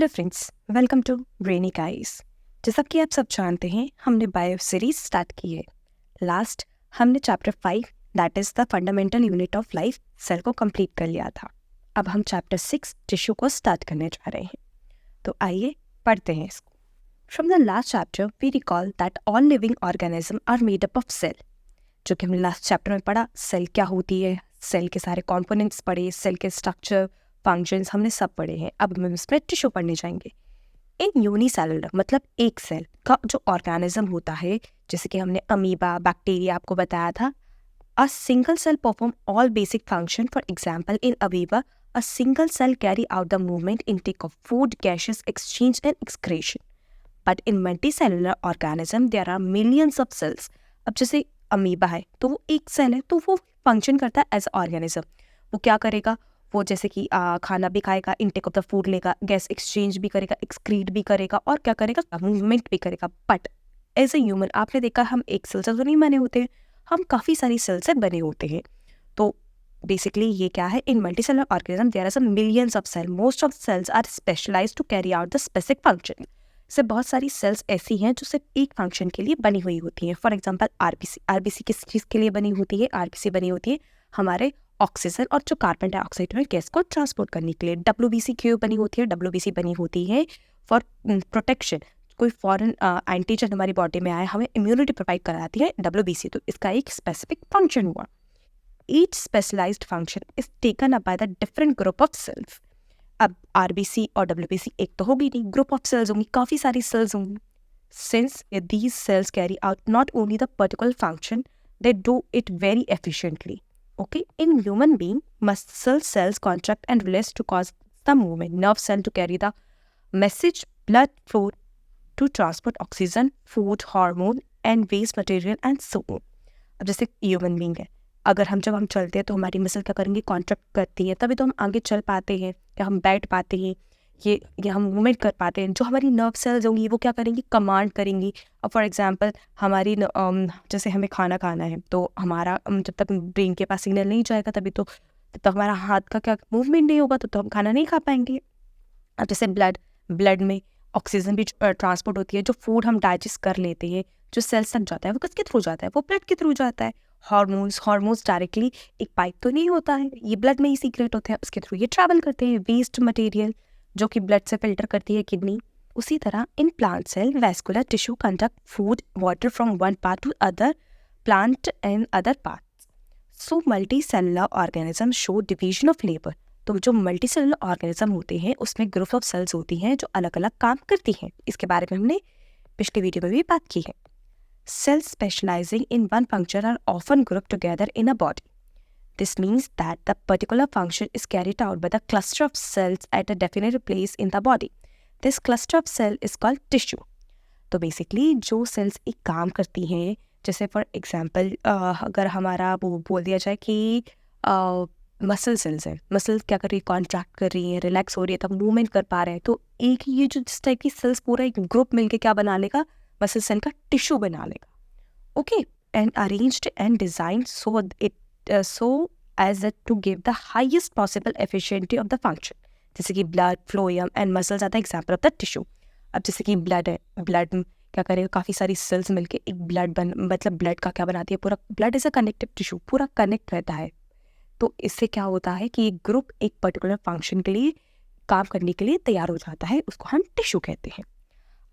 Hello friends, welcome to Brainy Guys. जैसा कि आप सब जानते हैं, हमने बायो सीरीज स्टार्ट की है। लास्ट हमने chapter 5 that is the fundamental unit of life cell को कंप्लीट कर लिया था। अब हम चैप्टर 6 टिश्यू को स्टार्ट करने जा रहे हैं। तो आइए पढ़ते हैं इसको। From the last chapter we recall that all living organism are made up of cell. जो कि हमने लास्ट चैप्टर में पढ़ा, सेल क्या होती है, सेल के सारे कॉम्पोनेंट्स पढ़े, सेल के स्ट्रक्चर फंक्शंस हमने सब पढ़े हैं। अब हम इसमें टिश्यू पढ़ने जाएंगे। इन यूनिसेलुलर मतलब एक सेल का जो ऑर्गेनिज्म होता है, जैसे कि हमने अमीबा, बैक्टीरिया आपको बताया था, a single cell perform all basic function. For example in amoeba a single cell carry out the movement intake of food, gases exchange and excretion. But in multicellular organism there are millions of cells. अब जैसे amoeba है तो वो एक cell है, तो वो function करता है एज ऑर्गेनिज्म। वो क्या करेगा, वो जैसे कि खाना भी खाएगा, इनटेक ऑफ द फूड लेगा, गैस एक्सचेंज भी करेगा, एक्सक्रीट भी करेगा और क्या करेगा, मूवमेंट भी करेगा। बट एज ए ह्यूमन आपने देखा हम एक सेल से तो नहीं बने होते हैं, हम काफ़ी सारी सेल से बने होते हैं। तो बेसिकली ये क्या है, in multicellular organism there are some millions of cell. Most of cells are specialised to carry out the specific function. से बहुत सारी सेल्स ऐसी हैं जो सिर्फ एक फंक्शन के लिए बनी हुई होती हैं। For example RBC. आरबीसी किस चीज़ के लिए बनी होती है? आरबीसी बनी होती है हमारे ऑक्सीजन और जो कार्बन डाइऑक्साइड है गैस को ट्रांसपोर्ट करने के लिए। डब्ल्यूबीसी क्यों बनी होती है? डब्ल्यूबीसी बनी होती है फॉर प्रोटेक्शन। कोई फॉरेन एंटीजन हमारी बॉडी में आए, हमें इम्यूनिटी प्रोवाइड कराती है डब्ल्यूबीसी, तो इसका एक स्पेसिफिक फंक्शन हुआ। Each specialised function is taken up by the different group of cells. अब आरबीसी और डब्ल्यूबीसी एक तो होगी नहीं, ग्रुप ऑफ सेल्स होंगी, काफ़ी सारी सेल्स होंगी। Since these cells carry out not only the particular function, they do it very efficiently. Okay, in human being, muscle cells contract and release to cause the movement. Nerve cell to carry the message, blood flow to transport oxygen, food, hormone and waste material and so on. अब जैसे human being है, अगर जब हम चलते हैं तो हमारी मसल क्या करेंगे, कॉन्ट्रैक्ट करती है, तभी तो हम आगे चल पाते हैं या हम बैठ पाते हैं, ये हम मूवमेंट कर पाते हैं। जो हमारी नर्व सेल्स होंगी वो क्या करेंगी, कमांड करेंगी। अब फॉर एग्जांपल हमारी जैसे हमें खाना खाना है तो हमारा जब तक ब्रेन के पास सिग्नल नहीं जाएगा तब तक हमारा हाथ का क्या मूवमेंट नहीं होगा, तो हम खाना नहीं खा पाएंगे। अब जैसे ब्लड में ऑक्सीजन भी ट्रांसपोर्ट होती है। जो फूड हम डाइजेस्ट कर लेते हैं, जो सेल्स तक जाता है, वो किसके थ्रू जाता है? वो ब्लड के थ्रू जाता है। हार्मोन्स डायरेक्टली एक पाइप तो नहीं होता है, ये ब्लड में ही सीक्रेट होते हैं, उसके थ्रू ये ट्रैवल करते हैं। वेस्ट मटेरियल जो कि ब्लड से फिल्टर करती है किडनी। उसी तरह in plant cell vascular tissue conduct food water from one part to other plant and other part. So multicellular organism show division of labour. तो जो मल्टी सेलुलर ऑर्गेनिज्म होते हैं उसमें ग्रुप ऑफ सेल्स होती हैं जो अलग अलग काम करती हैं। इसके बारे में हमने पिछले वीडियो में भी बात की है। Cells specialising in one function are often group together in a body. This means that the particular function is carried out by the cluster of cells at a definite place in the body. This cluster of cell is called tissue. तो basically जो sales एक काम करती हैं, जैसे for example अगर हमारा वो बोल दिया जाए कि मसल सेल्स हैं, मसल क्या कर रही है, कॉन्ट्रैक्ट कर रही है, रिलैक्स हो रही है, तब मूवमेंट कर पा रहे हैं, तो एक ये जो जिस टाइप की सेल्स पूरा एक ग्रुप मिलके क्या बना लेगा, मसल सेल का टिश्यू बना लेगा। Okay, and arranged and design so as to give the highest possible efficiency of the function. जैसे कि blood phloem and muscles are the example of the tissue. अब जैसे कि ब्लड है, ब्लड क्या करेगा, काफ़ी सारी सेल्स मिलके एक मतलब ब्लड का क्या बनाती है, पूरा blood is a connective tissue, पूरा कनेक्ट रहता है। तो इससे क्या होता है कि एक ग्रुप एक पर्टिकुलर फंक्शन के लिए काम करने के लिए तैयार हो जाता है, उसको हम टिश्यू कहते हैं।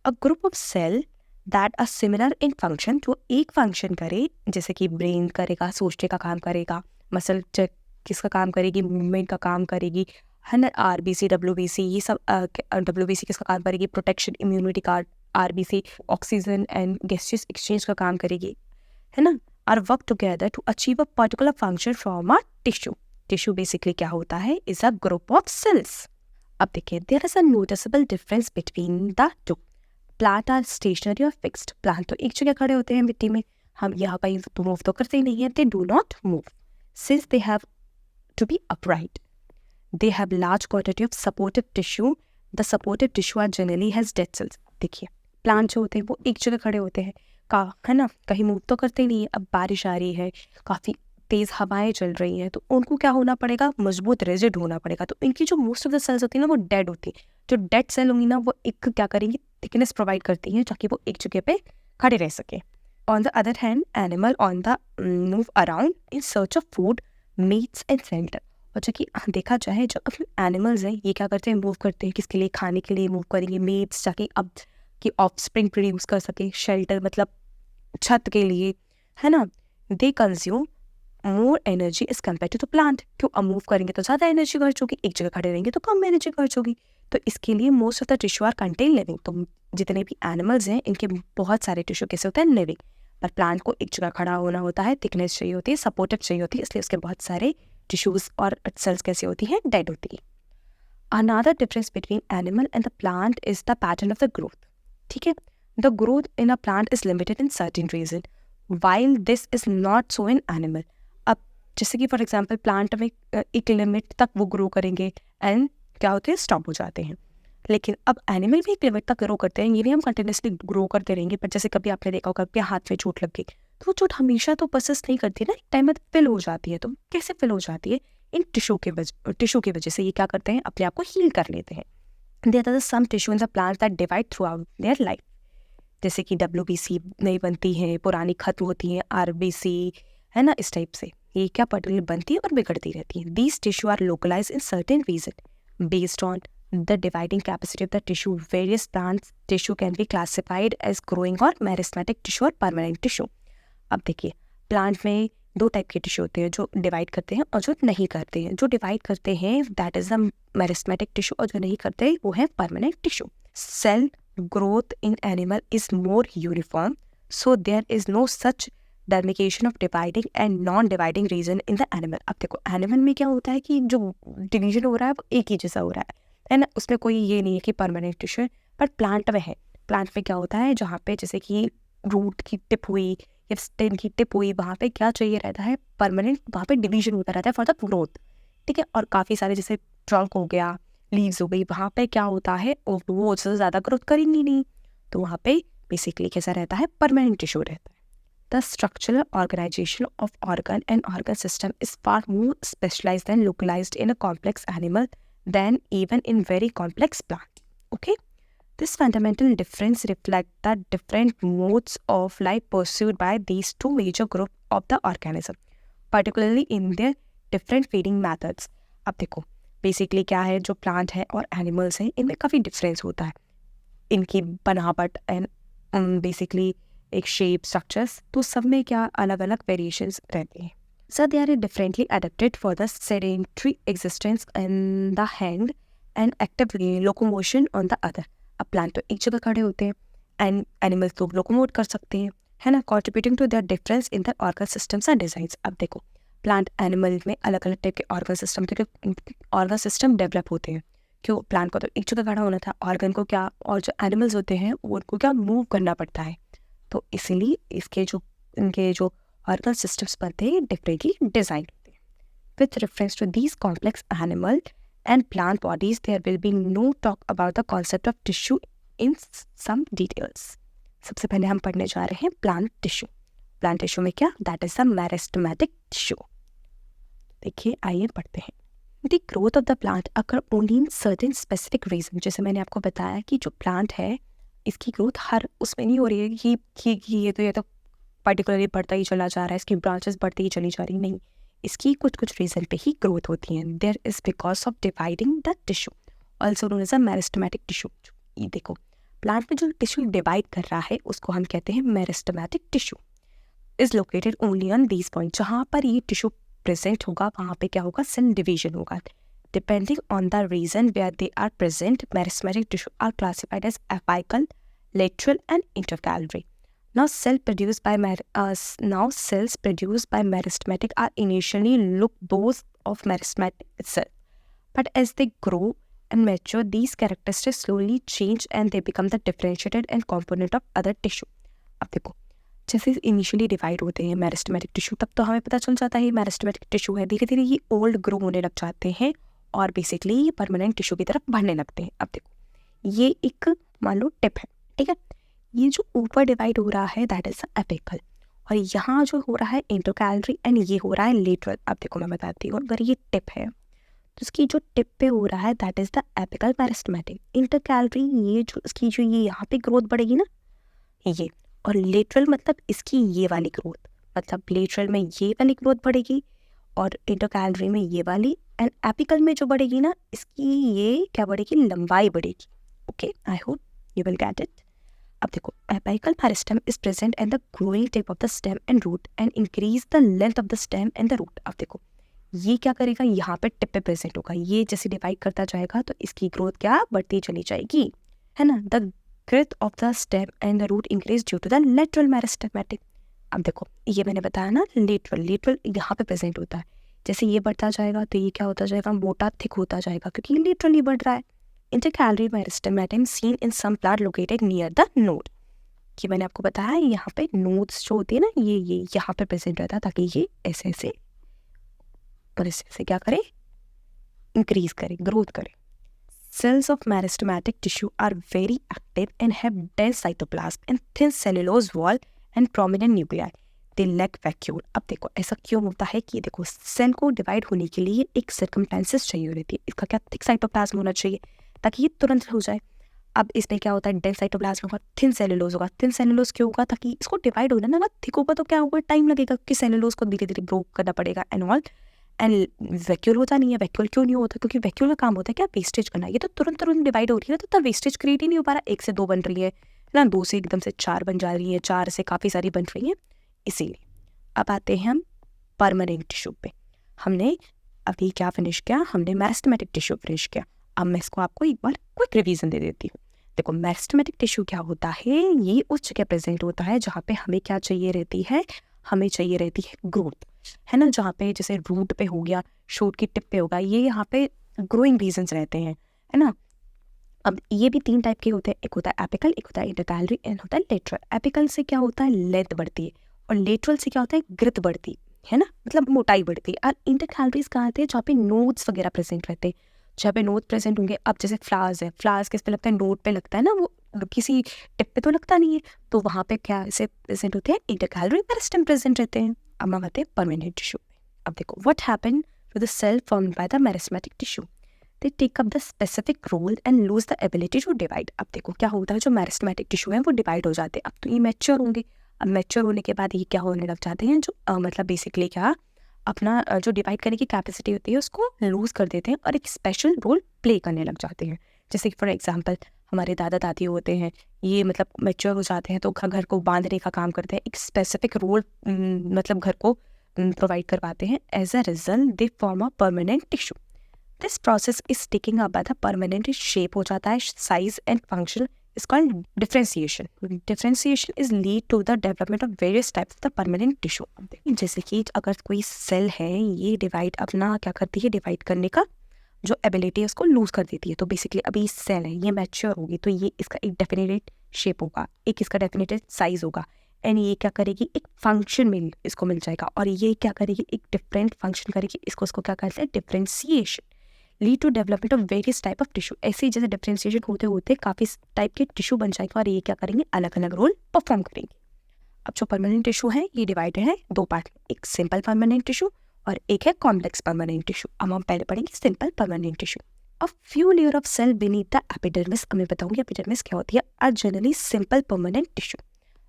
A group of cell that are similar in function, जो एक फंक्शन करे, जैसे कि ब्रेन करेगा, सोचने का काम करेगा, मसल किसका काम करेगी, मूवमेंट का काम करेगी, है ना। आरबीसी, डब्ल्यूबीसी, ये सब डब्ल्यूबीसी किसका काम करेगी, protection, immunity card. RBC oxygen and gases exchange का काम करेगी, है ना। Are work together to achieve a particular function from a tissue. Tissue basically क्या होता है, is a group of cells. अब देखिए, there is a noticeable difference between the two. Plant are stationary और फिक्स्ड। प्लांट तो एक जगह खड़े होते हैं मिट्टी में, हम यहाँ पर तो मूव तो करते ही नहीं है। They do not move since they have to be upright. They have large quantity of supportive tissue. The supportive tissue are generally has dead cells. देखिए, प्लांट जो होते हैं वो एक जगह खड़े होते हैं, है ना, कहीं मूव तो करते ही नहीं है। अब बारिश आ रही है, काफ़ी तेज़ हवाएं चल रही हैं, तो उनको क्या होना पड़ेगा, मजबूत रिजिड होना पड़ेगा। तो इनकी जो मोस्ट ऑफ द सेल्स होती है ना वो डेड होती है, जो डेड सेल होंगी ना वो एक क्या करेंगी, थिकनेस प्रोवाइड करती हैं ताकि वो एक जगह पे खड़े रह सके। On the other hand animal on the move around in search of food, meets and shelter. और जो कि देखा जाए जो एनिमल्स हैं ये क्या करते हैं, मूव करते हैं किसके लिए, खाने के लिए मूव करेंगे, मीट्स ताकि अब की ऑफस्प्रिंग प्रोड्यूस कर सके, शेल्टर मतलब छत के लिए, है ना। They consume more energy is compare to the plant. क्यों, अब मूव करेंगे तो ज़्यादा एनर्जी खर्च होगी, एक जगह खड़े रहेंगे तो कम एनर्जी खर्च होगी। तो इसके लिए most of the tissue are contain living. तो जितने भी एनिमल्स हैं इनके बहुत सारे टिश्यू कैसे होते हैं, लिविंग। पर प्लांट को एक जगह खड़ा होना होता है, थिकनेस चाहिए होती है, सपोर्टिव चाहिए होती है, इसलिए उसके बहुत सारे टिश्यूज और सेल्स कैसे होती हैं, डेड होती है। Another difference between animal and the plant is the pattern of the growth. ठीक है, the growth in a plant is limited in certain region while this is not so in animal. अब जैसे कि for example plant में एक limit तक वो grow करेंगे एंड क्या होते हैं, स्टॉप हो जाते हैं। लेकिन अब एनिमल भी एक लिमिट तक ग्रो करते हैं, ये नहीं हम कंटिन्यूसली ग्रो करते रहेंगे। पर जैसे कभी आपने देखा होगा कि हाथ में चोट लग गई तो वो चोट हमेशा तो परसिस्ट नहीं करती ना, एक टाइम में फिल हो जाती है। तो कैसे फिल हो जाती है, इन टिश्यू की वजह से ये क्या करते हैं, अपने आप को हील कर लेते हैं। There are some tissue in the plant that divide throughout their life. जैसे कि WBC नई बनती है, पुरानी खत्म होती है, RBC, है ना, इस टाइप से ये क्या पर्टिकुलर बनती है और बिगड़ती रहती है। These tissue are localise in certain region based on the dividing capacity of the tissue. Various plants tissue can be classified as growing or meristematic tissue और permanent tissue. अब देखिए प्लांट में दो टाइप के टिश्यू होते हैं, जो divide करते हैं और जो नहीं करते हैं। जो डिवाइड करते हैं that is the meristematic tissue और जो नहीं करते वो है permanent tissue. Cell growth in animal is more uniform, so there is no such demarcation of dividing and non dividing region in the animal. अब देखो एनिमल में क्या होता है कि जो डिवीजन हो रहा है वो एक ही जैसा हो रहा है ना, उसमें कोई ये नहीं है कि परमानेंट टिश्यू है। पर प्लांट में है, प्लांट में क्या होता है, जहाँ पे जैसे कि रूट की टिप हुई या स्टेम की टिप हुई, वहाँ पे क्या चाहिए रहता है, परमानेंट, वहाँ पे डिवीजन होता रहता है फॉर द ग्रोथ। ठीक है, और काफ़ी सारे जैसे ट्रंक हो गया, लीव्स हो गई, वहाँ पे क्या होता है वो उससे ज़्यादा ग्रोथ करेंगी नहीं, तो वहाँ पे बेसिकली कैसा रहता है, परमानेंट टिश्यू रहता है। The structural organisation of organ and organ system is far more specialised and localised in a complex animal than even in very complex plant. Okay, this fundamental difference reflects the different modes of life pursued by these two major groups of the organism, particularly in their different feeding methods. अब देखो basically क्या है, जो plant है और animals हैं इनमें काफ़ी डिफरेंस होता है, इनकी बनावट एंड बेसिकली एक शेप, स्ट्रक्चर्स, तो सब में क्या अलग अलग वेरिएशंस रहते हैं। So they are differently adapted for the sedentary existence in the hand and active locomotion on the other. अब प्लांट तो एक जगह खड़े होते हैं एंड एनिमल्स तो लोकोमोट कर सकते हैं, है ना, contributing to their difference in their organ systems and designs. अब देखो प्लांट एनिमल में अलग अलग टाइप के ऑर्गन सिस्टम डेवलप होते हैं। क्यों, प्लांट को तो एक जगह खड़ा होना था, ऑर्गन को क्या, और जो एनिमल्स होते हैं उनको क्या मूव करना पड़ता है, तो इसीलिए इनके जो organ systems बनते हैं differently designed होते हैं। With reference to these complex animal and plant bodies, there will be no talk about the concept of tissue in some details. सबसे पहले हम पढ़ने जा रहे हैं plant tissue. Plant tissue में क्या, that is the meristematic tissue. देखिए आइए पढ़ते हैं। The growth of the plant occur only in certain specific region. जैसे मैंने आपको बताया कि जो plant है इसकी ग्रोथ हर उसमें नहीं हो रही है कि ये तो पर्टिकुलरली बढ़ता ही चला जा रहा है, इसकी ब्रांचेस बढ़ती ही चली जा रही, नहीं, इसकी कुछ रीजन पे ही ग्रोथ होती है। There is because of dividing the tissue also known as a meristematic tissue. ये देखो प्लांट में जो टिश्यू डिवाइड कर रहा है उसको हम कहते हैं meristematic tissue. Is located only on these point, जहाँ पर ये टिश्यू प्रेजेंट होगा वहाँ पे क्या होगा, सेल डिवीजन होगा। Depending on the region where they are present, meristematic tissue are classified as apical, lateral and intercalary. Now cells produced by meristematic are initially look those of meristematic itself, but as they grow and mature, these characteristics slowly change and they become the differentiated and component of other tissue. अब देखो जैसे initially divide होते हैं meristematic tissue, तब तो हमें पता चल जाता है ये मेरिस्टेमेटिक टिश्यू है, धीरे धीरे ये ओल्ड ग्रो होने लग जाते हैं और बेसिकली ये परमानेंट टिश्यू की तरफ बढ़ने लगते हैं। अब देखो ये एक मान लो टिप है, ठीक है, ये जो ऊपर डिवाइड हो रहा है दैट इज एपिकल, और यहाँ जो हो रहा है इंटरकैलरी एंड ये हो रहा है लेटरल। अब देखो मैं बताती हूँ, अगर ये टिप है उसकी जो टिप पे हो रहा है that is the apical meristematic. Intercalary ये जो इसकी जो ये यहाँ पे ग्रोथ बढ़ेगी ना ये, और लेटरल मतलब इसकी ये वाली ग्रोथ, मतलब लेटरल में ये वाली ग्रोथ बढ़ेगी और इंटरकैलरी में ये वाली, एंड एपिकल में जो बढ़ेगी ना इसकी ये क्या बढ़ेगी, लंबाई बढ़ेगी। Okay, I hope you will get it. अब देखो, apical meristem is present at the growing tip of the stem and root and increase the length of the stem and the root। अब देखो ये क्या करेगा, यहाँ पे टिप पे प्रेजेंट होगा, ये जैसे डिवाइड करता जाएगा तो इसकी ग्रोथ क्या बढ़ती चली जाएगी, है ना। The growth of the stem and the root increase due to the lateral meristematic. अब देखो ये मैंने बताया ना, लेटरल यहाँ पे प्रेजेंट होता है, जैसे ये बढ़ता जाएगा तो ये क्या होता जाएगा, मोटा थिक होता जाएगा, क्योंकि ये लेटरली बढ़ रहा है। Intercalary meristematic seen in some plant located near the node, कि मैंने आपको बताया यहाँ पे नोड्स जो होती है ना ये यहाँ पे प्रेजेंट रहता है, ताकि ये ऐसे ऐसे और ऐसे क्या करे, इंक्रीज करे, ग्रोथ करे। Cells of meristematic tissue are very active and have dense cytoplasm and thin cellulose wall and prominent nuclei. They lack vacuole। अब देखो ऐसा क्यों होता है कि देखो सेल को डिवाइड होने के लिए एक सर्कमटेंसेस चाहिए रहती है, इसका क्या थिक साइटोप्लाज्म होना चाहिए ताकि ये तुरंत हो जाए। अब इसमें क्या होता है, डेंस साइटोप्लाज्म होगा, थिन सेलुलोज होगा। थिन सेलुलोज क्यों होगा, ताकि इसको डिवाइड होना ना, थिक होगा तो क्या होगा, टाइम लगेगा, क्योंकि सेलुलोज को धीरे धीरे ब्रोक करना पड़ेगा एंड ऑल। एंड वैक्यूल होता नहीं है, वैक्यूल क्यों नहीं होता, क्योंकि वैक्यूल का काम होता है क्या, वेस्टेज करना। ये तो तुरंत डिवाइड हो रही है तो तब वेस्टेज क्रिएट ही नहीं हो पा रहा, 1 से 2 बन रही है ना, 2 से एकदम से 4 बन जा रही है, 4 से काफ़ी सारी बन रही है, इसीलिए। अब आते हैं हम परमानेंट टिश्यू पे। हमने अभी क्या फिनिश किया, हमने मेरिस्टेमेटिक टिश्यू फिनिश किया। अब मैं इसको आपको एक बार क्विक रिवीजन दे देती हूँ। देखो मेरिस्टेमेटिक टिश्यू क्या होता है, ये उस जगह प्रेजेंट होता है जहाँ पे हमें क्या चाहिए रहती है, हमें चाहिए रहती है ग्रोथ, है ना। जहाँ पे जैसे रूट पे हो गया, शूट की टिप पे होगा, ये यहाँ पे ग्रोइंग रीजन्स रहते हैं, है ना। अब ये भी 3 टाइप के होते हैं, एक होता है एपिकल, एक होता है इंटरकैलरी, एंड होता है लेटरल। एपिकल से क्या होता है, लेंथ बढ़ती है, और लेटरल से क्या होता है, ग्रोथ बढ़ती है ना, मतलब मोटाई बढ़ती है। और इंटरकैलरीज कहाँ आते हैं, जहाँ पे नोड्स वगैरह प्रेजेंट रहते हैं, जहाँ पे नोड प्रेजेंट होंगे। अब जैसे फ्लावर्स है, फ्लावर्स किस पे लगता है, नोड पे लगता है ना, वो किसी टिप पे तो लगता नहीं है, तो वहाँ पे क्या ऐसे प्रेजेंट होते हैं, इंटरकैलरी मेरिस्टेम प्रेजेंट रहते हैं। अब हम आते हैं परमानेंट टिश्यू पे। अब देखो what happen to the cell formed by the meristematic tissue, they take up the specific role and lose the ability to divide. अब देखो क्या होता है, जो मेरिस्टेमेटिक टिश्यू है वो डिवाइड हो जाते हैं। अब तो ये मैच्योर होंगे, अब मैच्योर होने के बाद ये क्या होने लग जाते हैं, जो मतलब बेसिकली क्या अपना जो डिवाइड करने की कैपेसिटी होती है उसको लूज कर देते हैं और एक स्पेशल रोल प्ले करने लग जाते हैं। जैसे फॉर एग्जांपल हमारे दादा दादी होते हैं, ये मतलब मैच्योर हो जाते हैं तो घर को बांधने का काम करते हैं, एक स्पेसिफिक रोल मतलब घर को प्रोवाइड करवाते हैं। As a result they form a permanent tissue. This process is taking up by the permanent shape हो जाता है, size and function is called differentiation. Differentiation is lead to the development of various types of the permanent tissue. जैसे कि अगर कोई cell है ये divide अपना क्या करती है, डिवाइड करने का जो एबिलिटी है उसको लूज कर देती है। तो बेसिकली अभी सेल है ये मैच्योर होगी तो ये इसका एक डेफिनेट शेप होगा, एक इसका डेफिनेटेड साइज होगा, एंड ये क्या करेगी, एक फंक्शन में इसको मिल जाएगा, और ये क्या करेगी, एक डिफरेंट फंक्शन करेगी। इसको क्या कहते हैं, differentiation. Lead to development of various type of tissue. ऐसे ही जैसे डिफरेंशिएशन होते होते काफ़ी टाइप के टिश्यू बन जाएंगे और ये क्या करेंगे, अलग अलग रोल परफॉर्म करेंगे। अब जो परमानेंट टिश्यू है ये डिवाइडेड है 2 पार्ट में, एक सिंपल परमानेंट टिश्यू और एक है कॉम्प्लेक्स परमानेंट टिश्यू। अब हम पहले पढ़ेंगे simple permanent tissue. A few layer of cell beneath the epidermis, मैं बताऊंगी एपिडर्मिस क्या होती है, are generally simple permanent tissue.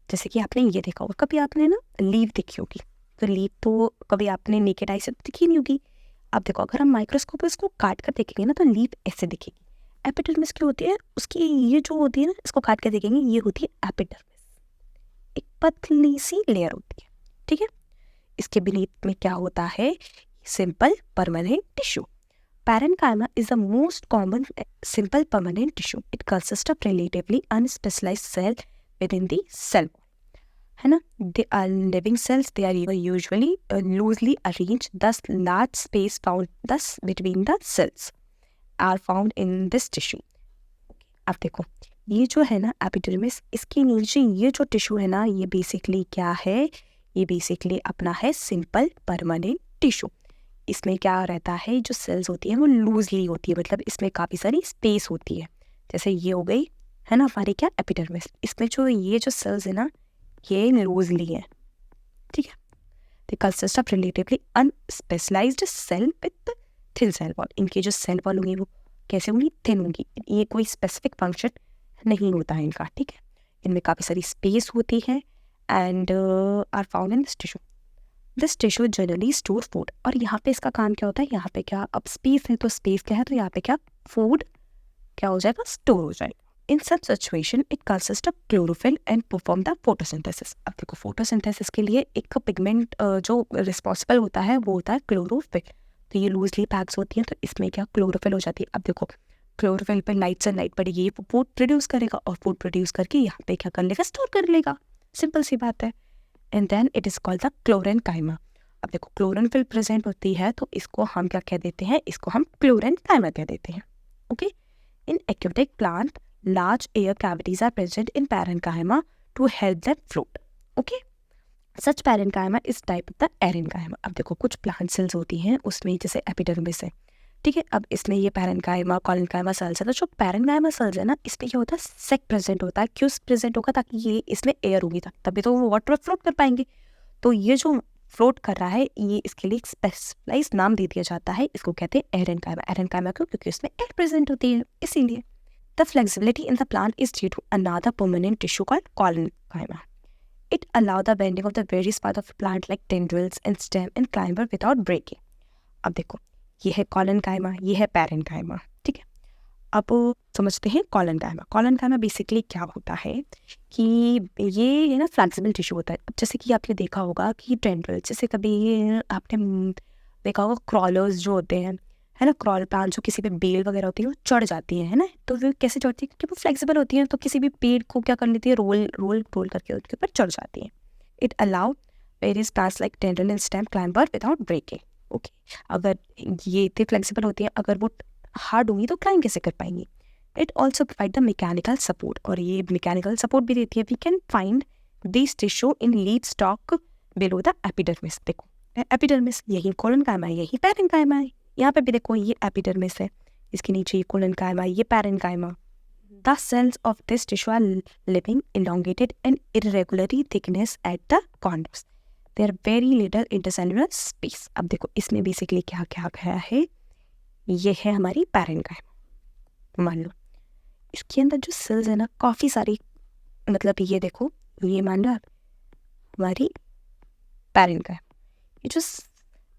जैसे कि आपने ये देखा होगा, कभी आपने ना लीफ देखी होगी, तो लीफ तो कभी आपने नेकेड आई से दिखी नहीं होगी। अब देखो अगर हम माइक्रोस्कोप में इसको काट कर देखेंगे ना तो लीफ ऐसे दिखेगी। एपिडर्मिस क्या होती है, उसकी ये जो होती है ना, इसको काट कर देखेंगे, ये होती है एपिडर्मिस, एक पतली सी लेयर होती है, ठीक है। इसके बीनीथ में क्या होता है, simple permanent tissue. Parenchyma is the most common simple permanent tissue. It consist of relatively unspecialised cell within the cell, है ना। They are living cells, they are usually loosely arranged, thus large space found thus between the cells are found in this tissue. अब देखो ये जो है ना epidermis, इसके नीचे ये जो टिश्यू है ना, ये बेसिकली क्या है, ये बेसिकली अपना है सिंपल परमानेंट टिश्यू। इसमें क्या रहता है, जो सेल्स होती है वो लूजली होती है, मतलब इसमें काफ़ी सारी स्पेस होती है। जैसे ये हो गई है ना हमारी क्या एपिडर्मिस, इसमें जो ये जो सेल्स है ना ये लूजली है, ठीक है। They consist of relatively unspecialised cell with thin cell wall. इनकी जो सेल वॉल होंगी वो कैसे होंगी, थिन होंगी। ये कोई स्पेसिफिक फंक्शन नहीं होता है इनका, ठीक है। इनमें काफ़ी सारी स्पेस होती है and are found in this tissue generally store food. और यहाँ पे इसका काम क्या होता है, यहाँ पे क्या, अब स्पेस है तो स्पेस क्या है, तो यहाँ पे क्या, फूड क्या हो जाएगा, स्टोर हो जाएगा। In such situation it consist of chlorophyll and perform the photosynthesis. अब देखो फोटोसिंथेसिस के लिए एक पिगमेंट जो रिस्पॉन्सिबल होता है वो होता है क्लोरोफिल। तो ये लूजली पैक्स होती हैं, तो इसमें क्या क्लोरोफिल हो जाती है। अब देखो क्लोरोफिल पर लाइट से लाइट पड़ेगी, ये फूड प्रोड्यूस करेगा और फूड प्रोड्यूस करके यहाँ पे क्या कर लेगा, स्टोर कर लेगा। सिंपल सी बात है। And then it is called the chlorenchyma. अब देखो क्लोरोफिल प्रेजेंट होती है तो इसको हम क्या कह देते हैं, इसको हम क्लोरेनकाइमा कह देते हैं। Okay. In aquatic plant large air cavities are present in parenchyma to help them float. Okay. Such parenchyma is type of the erenchyma. अब देखो कुछ प्लांट सेल्स होती हैं उसमें जैसे एपिडर्मिस है, ठीक है। अब इसमें ये पैरेंकाइमा कॉलेनकाइमा सेल्स है। तो जो पैरेंकाइमा सेल्स है ना, इसमें क्या होता है, सेक प्रेजेंट होता है। क्यों प्रेजेंट होगा, ताकि ये इसमें एयर होगी तभी तो वो वाटर फ्लोट कर पाएंगे। तो ये जो फ्लोट कर रहा है, ये इसके लिए एक स्पेशलाइज नाम दे दिया जाता है, इसको कहते हैं एरेनकाइमा। एरेनकाइमा क्यों, क्योंकि इसमें एयर प्रेजेंट होती है, इसीलिए। The flexibility in the plant is due to another permanent tissue called collenchyma. It allow the bending of the various part of the plant like tendrils and stem and climber without breaking. अब देखो ये है collenchyma, ये है parenchyma, ठीक है। अब समझते हैं कॉलेनकाइमा। कॉलेनकाइमा बेसिकली क्या होता है कि ये ना फ्लेक्सिबल टिश्यू होता है। अब जैसे कि आपने देखा होगा कि टेंड्रिल्स, जैसे कभी आपने देखा होगा क्रॉलर्स जो होते हैं, है ना, क्रॉल प्लांट जो किसी पे बेल वगैरह होती है वो चढ़ जाती है ना, तो वो कैसे चढ़ती है, क्योंकि वो फ्लेक्सिबल होती है, तो किसी भी पेड़ को क्या कर लेती है, रोल रोल रोल करके उसके ऊपर चढ़ जाती है। It allow various plants like tendril and stem climber without breaking. Okay, अगर ये इतनी फ्लेक्सिबल होती है, अगर वो हार्ड होंगी तो क्लाइंब कैसे कर पाएंगी। It also provide the mechanical support, और ये मैकेनिकल सपोर्ट भी देती है। We can find this tissue in leaf stalk below the epidermis. देखो एपिडर्मिस, यही कॉलेनकाइमा है, यही पैरेनकाइमा है। यहाँ पे भी देखो ये एपिडर्मिस है, इसके नीचे ये कॉलेनकाइमा, ये parenchyma. The cells of this tissue are living elongated and irregularly thickness at the corners. There are very little intercellular space. अब देखो इसमें बेसिकली क्या क्या गया है, ये है हमारी पैरेनकाइमा। मान लो इसके अंदर जो सेल्स है ना काफ़ी सारी, मतलब ये देखो ये मान लो हमारी पैरेनकाइमा, ये जो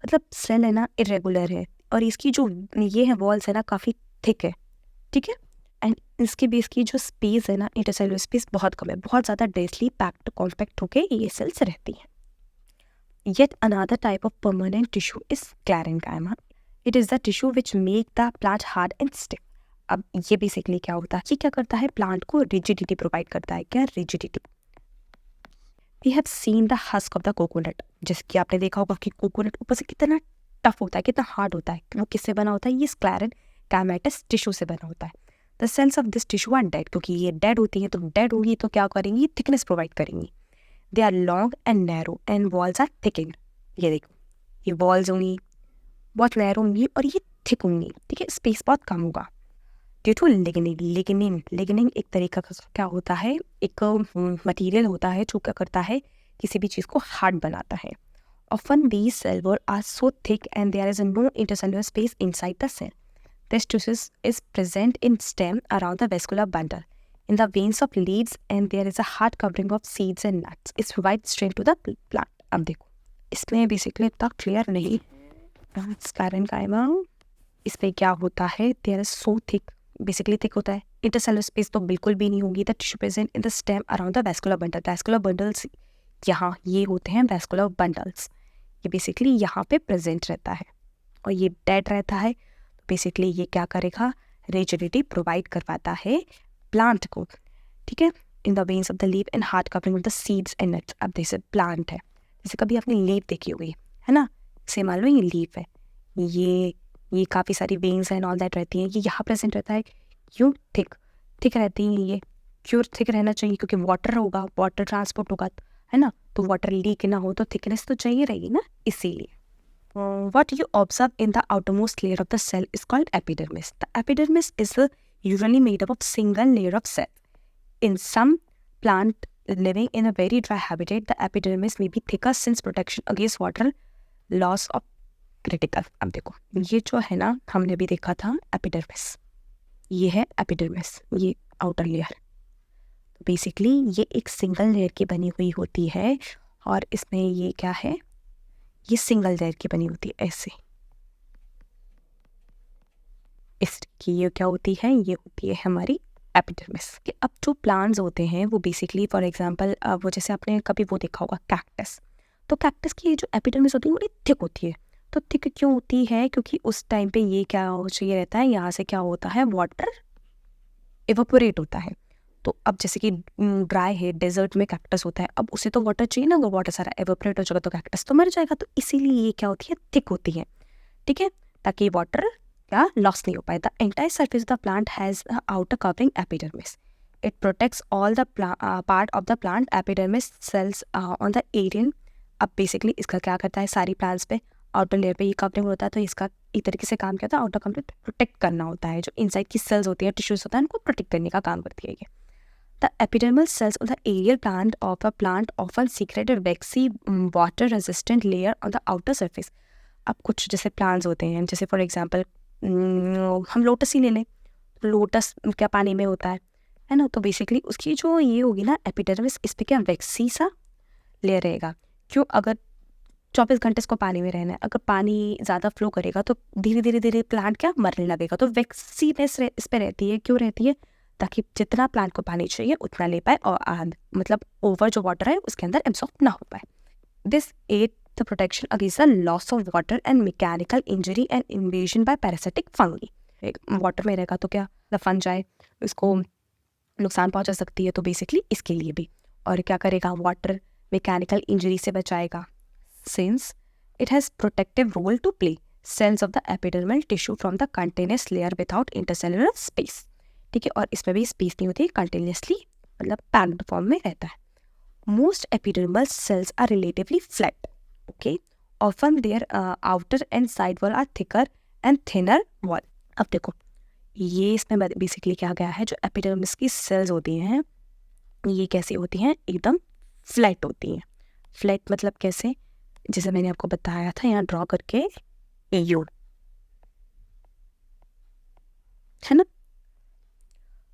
मतलब सेल है ना इरेगुलर है, और इसकी जो ये है वॉल्स है ना काफ़ी थिक है, ठीक है। एंड इसके बेस की जो स्पेस है ना, इंटरसेलुलर स्पेस बहुत कम है, बहुत ज़्यादा डेंसली पैक्ड कॉम्पैक्ट होके ये सेल्स रहती हैं। Yet another type of permanent tissue is sclerenchyma. It is the tissue which make the plant hard and stiff. अब ये बेसिकली क्या होता है, ये क्या करता है, प्लांट को रिजिडिटी प्रोवाइड करता है। क्या rigidity? We have seen the husk of the coconut, जैसे कि आपने देखा होगा कि कोकोनट ऊपर से कितना टफ होता है, कितना हार्ड होता है। वो किससे बना होता है, ये स्क्लेरेनकाइमेटस टिश्यू से बना होता है। The cells of this tissue are dead, क्योंकि ये डेड होती है, तो डेड होगी तो क्या करेंगी, थिकनेस प्रोवाइड करेंगी। They are long and narrow and walls are thickened. ये देखो ये वॉल्स होंगी बहुत नैरो होंगी और ये थिक होंगी, ठीक है, स्पेस बहुत कम होगा। ड्यू टू लिग्निन, लिग्निन एक तरीका का क्या होता है, एक मटेरियल होता है जो क्या करता है, किसी भी चीज़ को हार्ड बनाता है। Often these cells are so thick and there is no intercellular space inside the cell. This tissue is present in stem around the vascular bundle, in the veins of leaves, and there is a hard covering of seeds and nuts. It provides strength to the plant. अब देखो इसमें basically इतना clear नहीं, parenchyma इस पर क्या होता है, there is so thick, basically thick होता है। इंटरसेलुलर स्पेस तो बिल्कुल भी नहीं होगी। The tissue present in the stem around the vascular bundle. Vascular bundles यहाँ ये होते हैं वैस्कुलर बंडल्स, ये बेसिकली यहाँ पे प्रेजेंट रहता है और ये डेड रहता है। बेसिकली ये क्या करेगा, रिजिडिटी प्रोवाइड करवाता है प्लांट को, ठीक है। In the veins of the leaf and hard covering of the seeds and nuts. अब जैसे प्लांट है, जैसे कभी आपने लीफ देखी होगी, है ना, से मान लो ये लीफ है, ये काफ़ी सारी वेन्स एंड ऑल दैट रहती हैं, ये यहाँ प्रेजेंट रहता है। क्यों थिक रहती हैं ये, क्यों थिक रहना चाहिए, क्योंकि वाटर होगा, वाटर ट्रांसपोर्ट होगा, है ना, तो वाटर लीक ना हो तो थिकनेस तो चाहिए रहेगी ना, इसीलिए। What you observe in the outermost layer of the cell is called epidermis. The epidermis is usually made up of single layer of cell. In some plant living in a very dry habitat, the epidermis may be thicker since protection against water loss of critical. अब देखो ये जो है ना, हमने अभी देखा था एपिडर्मिस, ये है एपिडर्मिस, ये आउटर लेयर। बेसिकली ये एक सिंगल लेयर की बनी हुई होती है, और इसमें ये क्या है, ये सिंगल लेयर की बनी होती है ऐसे। इसकी ये क्या होती है, ये होती है हमारी एपिडर्मिस। कि अब जो प्लांट्स होते हैं वो बेसिकली फॉर एग्जांपल वो जैसे आपने कभी वो देखा होगा कैक्टस, तो कैक्टस की ये जो एपिडर्मिस होती है वो बड़ी थिक होती है। तो थिक क्यों होती है, क्योंकि उस टाइम पे ये क्या चाहिए रहता है, यहाँ से क्या होता है, वाटर इवापोरेट होता है। तो अब जैसे कि ड्राई है, डेजर्ट में कैक्टस होता है, अब उसे तो वाटर चाहिए ना, वो वाटर सारा एवापोरेट हो जाएगा तो कैक्टस तो मर जाएगा। तो इसीलिए ये क्या होती है, थिक होती है, ठीक है, ताकि वाटर क्या लॉस नहीं हो पाए। The entire surface of the plant has outer covering epidermis. It protects all the part of the plant epidermis cells on the aerial. अब बेसिकली इसका क्या करता है, सारी प्लांट्स पे आउटर लेयर पे ये कवरिंग होता है, तो इसका एक तरीके से काम करता है, आउटर कवरिंग प्रोटेक्ट करना होता है। जो इनसाइड की सेल्स होती है, टिश्यूज होता है, उनको प्रोटेक्ट करने का काम करती है ये। The epidermal cells of the aerial plant of a plant often secrete a waxy water-resistant layer on the outer surface. अब कुछ जैसे प्लांट्स होते हैं, जैसे फॉर एग्जांपल हम लोटस ही ले लें, तो लोटस क्या पानी में होता है ना, तो बेसिकली उसकी जो ये होगी ना एपिडर्मिस, इस पे क्या वैक्सी सा लेयर रहेगा। क्यों, अगर 24 घंटे इसको पानी में रहना है, अगर पानी ज़्यादा फ्लो करेगा तो धीरे धीरे धीरे प्लांट क्या मरने लगेगा। तो वैक्सीनेस इस पे रहती है, क्यों रहती है, ताकि जितना प्लांट को पानी चाहिए उतना ले पाए, और मतलब ओवर जो वाटर है उसके अंदर एब्सॉर्ब ना हो पाए। This aid the protection against the loss of water and mechanical injury and invasion by parasitic fungi. Water में रहेगा तो क्या द फंजाई इसको नुकसान पहुंचा सकती है, तो बेसिकली इसके लिए भी। और क्या करेगा, वाटर मैकेनिकल इंजरी से बचाएगा। Since it has protective role to play, cells of the epidermal tissue from the continuous layer without intercellular space, ठीक है, और इसमें भी स्पेस नहीं होती, कंटिन्यूसली मतलब पैक्ड फॉर्म में रहता है। Most epidermal cells are relatively flat, okay, often their outer and side wall are thicker and thinner wall. अब देखो ये इसमें बेसिकली क्या गया है, जो एपिडर्मिस की सेल्स होती हैं ये कैसी होती हैं, एकदम फ्लैट होती हैं। फ्लैट मतलब कैसे, जैसे मैंने आपको बताया था यहाँ ड्रॉ करके, यू है ना।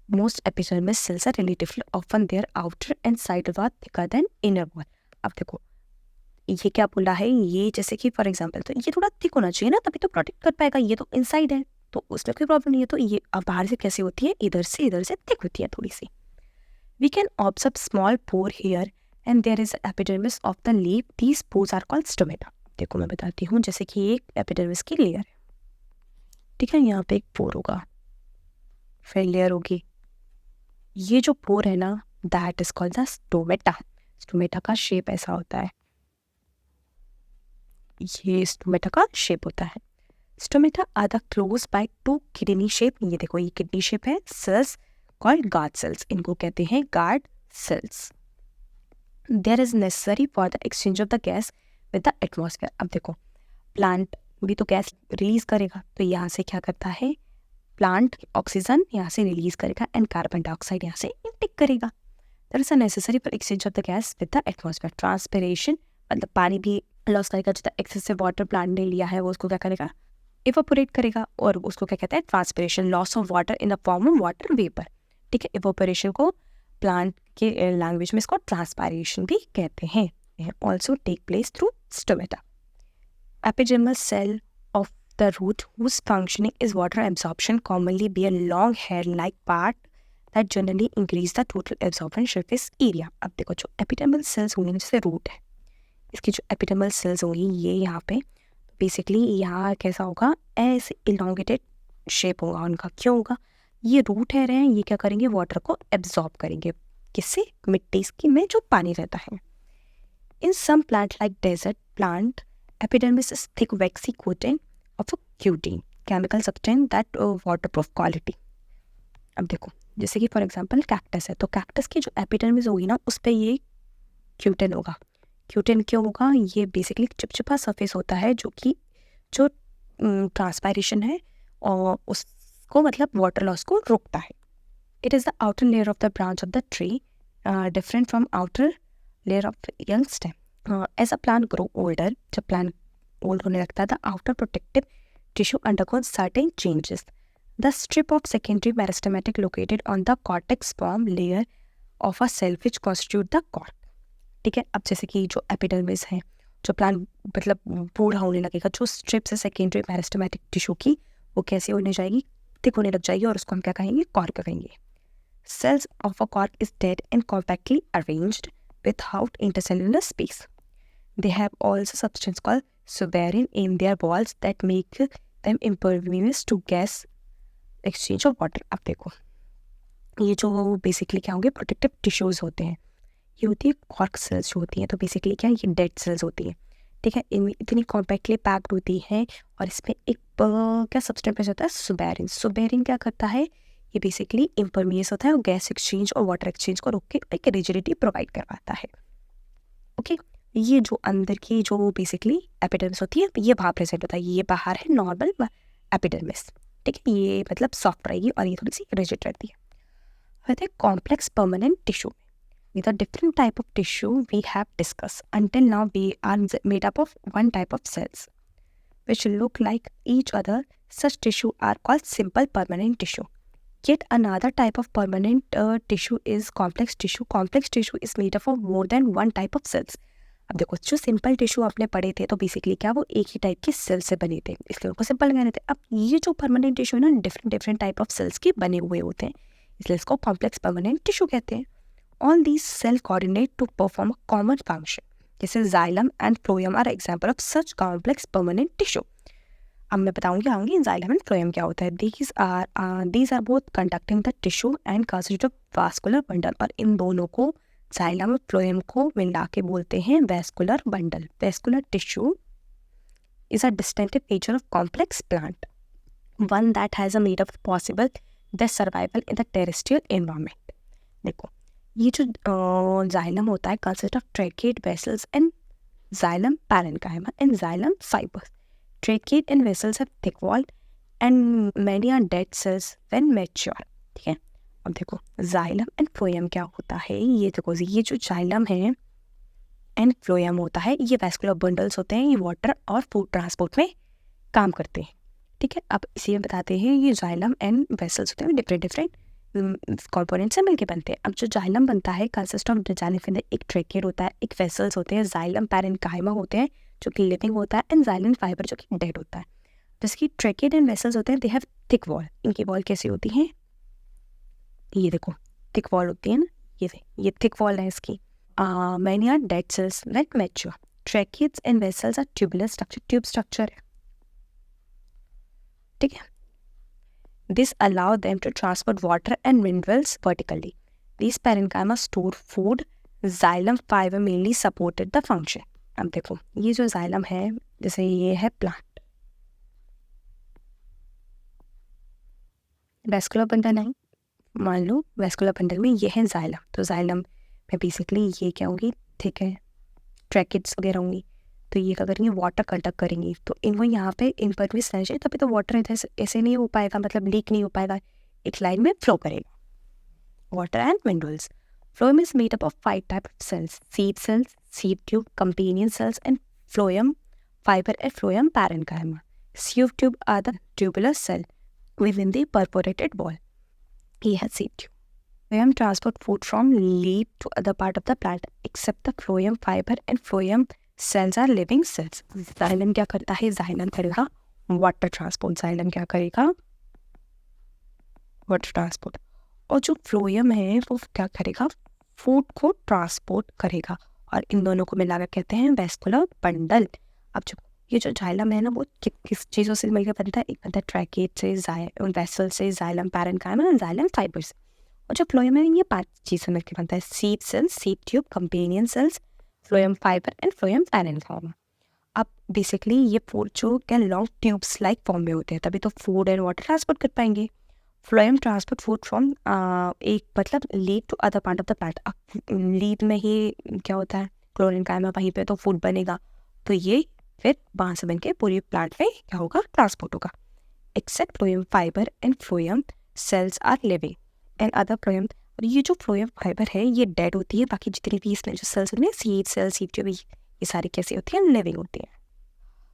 Most epidermis cells are relatively often their outer and side wall thicker than inner wall. अब देखो ये क्या बोला है, ये जैसे कि फॉर एग्जांपल तो ये थोड़ा थिक होना चाहिए ना, तभी तो प्रोटेक्ट कर पाएगा, ये तो इनसाइड है तो उसमें कोई प्रॉब्लम नहीं है। तो ये अब बाहर से कैसी होती है, इधर से थिक होती है थोड़ी सी। We can observe small pore here and there is epidermis of the leaf, these pores are called stomata. देखो मैं बताती हूँ, जैसे कि ये एपिडर्मिस की लेयर है, ठीक है, यहाँ पे एक पोर होगा, फिर लेयर होगी, ये जो पोर है ना that is called the stomata. Stomata का शेप ऐसा होता है, ये स्टोमेटा का शेप होता है। Stomata are the close by two kidney shape, ये देखो ये किडनी शेप है, सेल्स कॉल्ड गार्ड सेल्स, इनको कहते हैं guard cells. There is necessary for the exchange of the gas with the atmosphere. अब देखो प्लांट भी तो गैस रिलीज करेगा, तो यहाँ से क्या करता है, प्लांट ऑक्सीजन यहाँ से रिलीज करेगा एंड कार्बन डाइऑक्साइड यहाँ से इनटेक करेगा। There is a necessary for exchange of the gas with the atmosphere. Transpiration मतलब पानी भी लॉस करेगा, जितना एक्सेसिव वाटर प्लांट ने लिया है वो उसको क्या करेगा, इवापोरेट करेगा, और उसको क्या कहते हैं, transpiration, loss of water in the form of water vapour, ठीक है। इवापोरेशन को प्लांट के लैंग्वेज में इसको ट्रांसपायरेशन भी कहते हैं। Also take place through stomata. Epidermal cell of the root whose functioning is water absorption commonly be a long hair-like part that generally increase the total absorption surface area। अब देखो जो epidermal cells होंगी, जैसे root है, इसकी जो epidermal cells होंगी ये यहाँ पे, बेसिकली यहाँ कैसा होगा, ऐसे इलोंगेटेड शेप होगा उनका। क्यों होगा, ये रूट है रहे हैं, ये क्या करेंगे, वाटर को एब्जॉर्ब करेंगे, किससे, मिट्टी की में जो पानी रहता है। In some plant like desert plant epidermis is thick waxy coating of a cutin chemical substance that waterproof quality। अब देखो जैसे कि फॉर एग्जांपल कैक्टस है, तो कैक्टस की जो एपिडर्मिस होगी ना उस पर ये क्यूटिन होगा। क्यूटिन क्यों होगा, ये बेसिकली चिपचिपा सरफेस होता है जो कि जो ट्रांसपायरेशन है और उसको मतलब वाटर लॉस को रोकता है। It is the outer layer of the branch of the tree different from outer layer of young stem. As a plant grow older, जब प्लांट ओल्ड होने लगता है, the outer protective tissue undergoes certain changes. The strip of secondary meristematic located on the cortex form layer of a cell which constitute the cork. ठीक है, अब जैसे कि जो एपिडर्मिस है, जो प्लांट मतलब बूढ़ा होने लगेगा, जो स्ट्रिप्स है सेकेंडरी मेरिस्टेमेटिक टिश्यू की, वो कैसे होने जाएगी, थिक होने लग जाएगी, और उसको हम क्या कहेंगे, कॉर्क कहेंगे. Cells of a cork is dead and compactly arranged without intercellular space. They have also substance called suberin in their walls that make them impervious to gas exchange of water. अब देखो, ये जो basically क्या होंगे, protective tissues होते हैं, ये होती है कॉर्क सेल्स जो होती हैं. तो बेसिकली क्या है, ये डेड सेल्स होती हैं. ठीक है, इतनी कॉम्पैक्टली पैक्ड होती हैं, और इसमें एक क्या सब्सटेंस होता है, सुबेरिन. सुबेरिन क्या करता है, ये बेसिकली इम्परमियस होता है और गैस एक्सचेंज और वाटर एक्सचेंज को रोक के एक रिजिडिटी प्रोवाइड करवाता है. ओके, ये जो अंदर की जो बेसिकली एपिडर्मिस होती है, ये बाहर प्रेजेंट होता है, ये बाहर है नॉर्मल एपिडर्मिस. ठीक है, ये मतलब सॉफ्ट रहेगी और ये थोड़ी सी रिजिड रहती है. कहते हैं complex permanent tissue. With a different type of tissue we have discussed. Until now, we are made up of one type of cells, which look like each other. Such tissue are called simple permanent tissue. Yet another type of permanent tissue is complex tissue. Complex tissue is made up of more than one type of cells. अब देखो, जो simple tissue आपने पढ़े थे, तो basically क्या वो एक ही टाइप के सेल से बने थे, इसलिए उनको सिंपल कहते थे. अब ये जो परमानेंट टिश्यू है ना, डिफरेंट टाइप ऑफ सेल्स के बने हुए होते हैं, इसलिए इसको कॉम्प्लेक्स परमानेंट टिश्यू कहते हैं. All these cells coordinate to perform a common function. This is xylem and phloem are example of such complex permanent tissue. अब मैं बताऊंगी आऊंगी xylem and phloem क्या होता है. These are both conducting the tissue and constitute a vascular bundle. और इन दोनों को, xylem और phloem को मिला के बोलते हैं vascular bundle. Vascular tissue is a distinctive feature of complex plant, one that has a made of possible the survival in the terrestrial environment. देखो, ये जो जाइलम होता है consist of tracheid vessels and xylem parenchyma and xylem fibres. Tracheid and vessels have thick wall and many are dead cells when mature. ठीक है, अब देखो xylem and phloem क्या होता है. ये देखो, ये जो जाइलम है एंड फ्लोएम होता है, ये वैस्कुलर बंडल्स होते हैं, ये वाटर और फूड ट्रांसपोर्ट में काम करते हैं. ठीक है, अब इसी में बताते हैं, ये जाइलम एंड वेसल्स होते हैं, डिफरेंट कंपोनेंट से मिलके बनते हैं. अब जो जाइलम बनता है कंसिस्ट ऑफ जाइलम, एक ट्रैकेट होता है, एक वेसल्स होते हैं, जाइलम पैरेन्काइमा होते हैं जो कि लिविंग होता है, एंड जाइलम फाइबर जो कि डेड होता है. जैसे कि ट्रैकेट एंड वेसल्स होते हैं, दे हैव थिक वॉल. इनकी वॉल कैसी होती है, ये देखो थिक वॉल होती है ना, ये थिक वॉल है इसकी. Many are dead cells when mature. Tracheids and vessels are tubular structure, tube structure है. ठीक है, this allow them to transport water and minerals vertically. These parenchyma store food. Xylem fiber mainly supported the function. अब देखो, ये जो xylem है, जैसे ये है प्लांट, वैस्कुलर बंडल है, मान लो वैस्कुलर बंडल में ये है xylem. तो xylem में बेसिकली ये क्या होगी, ठीक है, ट्रैकेट्स वगैरह होंगी. तो ये क्या करेंगे, वाटर कंडक्ट करेंगी. तो इनको यहाँ पे इम्परवियस रहना चाहिए, तभी तो वाटर ऐसे नहीं हो पाएगा, मतलब लीक नहीं हो पाएगा, एक लाइन में फ्लो करेगा. Water and minerals. Phloem is made up of 5 type of cells: seed cells, seed tube, companion cells and phloem fibre and phloem parenchyma. Seed tube are the tubular cell within the perforated wall. He has seed tube. Phloem transport food from leaf to other part of the plant. Except the phloem fiber and phloem cells are living cells. Xylem क्या करता है, xylem करेगा water transport. xylem क्या करेगा, water transport. और जो phloem है वो क्या करेगा, फूड को ट्रांसपोर्ट करेगा. और इन दोनों को मिलाकर कहते हैं वैस्कुलर बंडल. अब जो ये जो जाइलम है ना, वो किस चीज़ों से मिलकर बनता है, एक बनता है ट्रैकेट से, वेसल से, xylem parenchyma and xylem fibres. और जो फ्लोएम है, ये 5 चीज़ से मिलकर बनता है: seed cells, seed tube, companion cells, phloem fibre and phloem parenchyma. अब बेसिकली ये फूड जो क्या लॉन्ग ट्यूब्स लाइक फॉर्म में होते हैं, तभी तो फूड एंड वाटर ट्रांसपोर्ट कर पाएंगे. फ्लोएम ट्रांसपोर्ट फूड फ्रॉम एक मतलब leaf to other part of the plant. अब लीड में ही क्या होता है, क्लोरेन्काइमा, वहीं पे तो फूड बनेगा, तो ये फिर वहाँ से बन के पूरी प्लांट में क्या होगा, ट्रांसपोर्ट होगा. Except phloem fibre and phloem cells are living and other phloem. और ये जो फ्लोएम फाइबर है ये डेड होती है, बाकी जितनी भी इसमें जो सेल्स होती हैं, सीड सेल, सीड ट्यूब, ये सारी कैसी होती हैं, लिविंग होती हैं.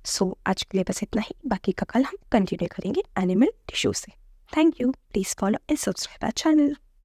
सो आज के लिए बस इतना ही, बाकी का कल हम कंटिन्यू करेंगे एनिमल टिश्यू से। Thank you, please follow and subscribe our channel.